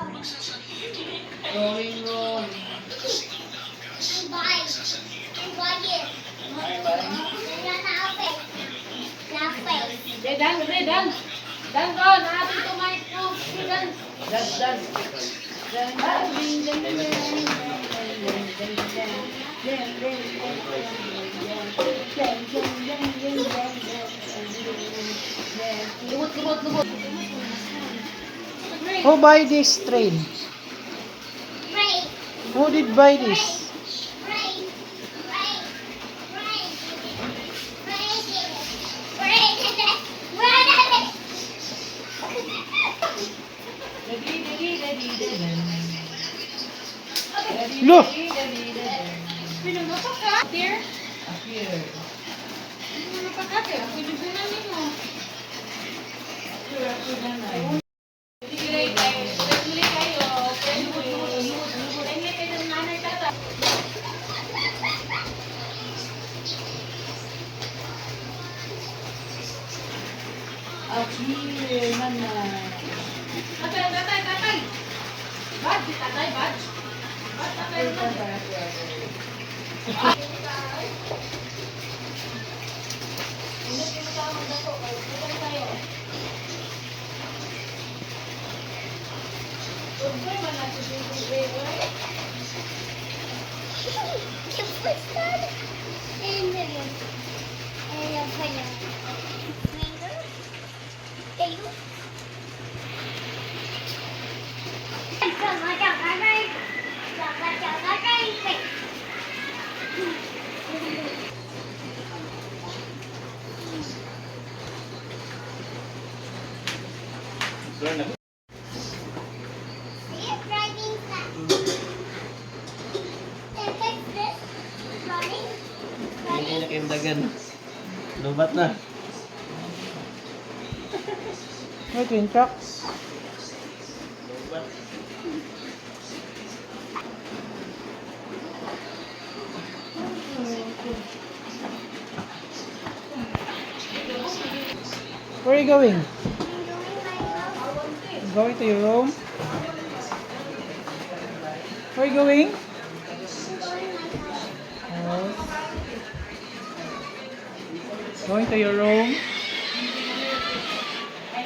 Rolling, rolling. Dan. Dan ron, ating tumahit mo. Dan. Dan. Lubot. Who buy this train? Who did buy this? Look! Pinamapak ka? There? Here. Pinamapak ka? Pinubunan mo. Pwede kayo. Pwede kayo ng nanay tata. Here, mana. Tatay. Badge, tatay, badge. Hindi na kayong dagan. Lubat na. May twin trucks. Lubat. Where are you going? Going to your room? Where are you going? Going to your room? Ay,